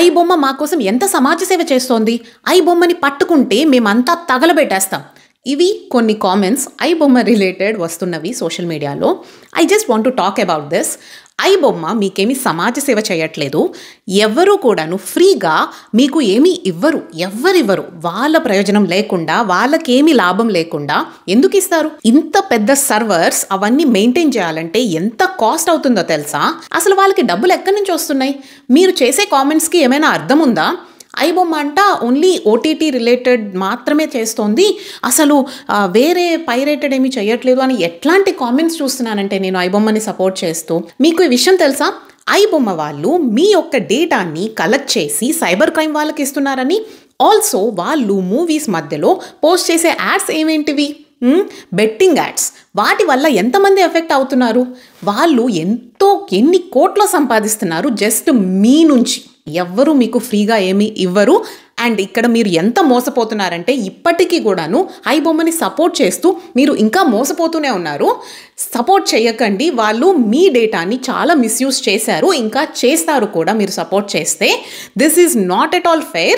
I బొమ్మ మా కోసం ఎంత సమాజ సేవ చేస్తోంది, ఐ బొమ్మని పట్టుకుంటే మేమంతా తగలబెట్టేస్తాం. ఇవి కొన్ని కామెంట్స్ ఐ బొమ్మ రిలేటెడ్ వస్తున్నవి సోషల్ మీడియాలో. I just want to talk about this. I బొమ్మ మీకేమీ సమాజ సేవ చేయట్లేదు. ఎవరు కూడాను ఫ్రీగా మీకు ఏమీ ఎవ్వరివ్వరు. వాళ్ళ ప్రయోజనం లేకుండా, వాళ్ళకేమీ లాభం లేకుండా ఎందుకు ఇస్తారు? ఇంత పెద్ద సర్వర్స్ అవన్నీ మెయింటైన్ చేయాలంటే ఎంత కాస్ట్ అవుతుందో తెలుసా? అసలు వాళ్ళకి డబ్బులు ఎక్కడి నుంచి వస్తున్నాయి? మీరు చేసే కామెంట్స్కి ఏమైనా అర్థం ఉందా? ఐ బొమ్మ అంట ఓన్లీ ఓటీటీ రిలేటెడ్ మాత్రమే చేస్తోంది, అసలు వేరే పైరేటెడ్ ఏమీ చేయట్లేదు అని ఎట్లాంటి కామెంట్స్ చూస్తున్నానంటే నేను ఐ బొమ్మని సపోర్ట్ చేస్తూ. మీకు ఈ విషయం తెలుసా? ఐ బొమ్మ వాళ్ళు మీ యొక్క డేటాని కలెక్ట్ చేసి సైబర్ క్రైమ్ వాళ్ళకి ఇస్తున్నారని. ఆల్సో వాళ్ళు మూవీస్ మధ్యలో పోస్ట్ చేసే యాడ్స్ ఏమేంటివి? Betting ads. వాటి వల్ల ఎంతమంది ఎఫెక్ట్ అవుతున్నారు? వాళ్ళు ఎన్ని కోట్లు సంపాదిస్తున్నారు జస్ట్ మీ నుంచి. ఎవ్వరూ మీకు ఫ్రీగా ఏమీ ఇవ్వరు. అండ్ ఇక్కడ మీరు ఎంత మోసపోతున్నారంటే ఇప్పటికీ కూడాను ఐ బొమ్మని సపోర్ట్ చేస్తూ మీరు ఇంకా మోసపోతూనే ఉన్నారు. సపోర్ట్ చేయకండి. వాళ్ళు మీ డేటాని చాలా మిస్యూజ్ చేశారు, ఇంకా చేస్తారు కూడా మీరు సపోర్ట్ చేస్తే. This is not at all fair.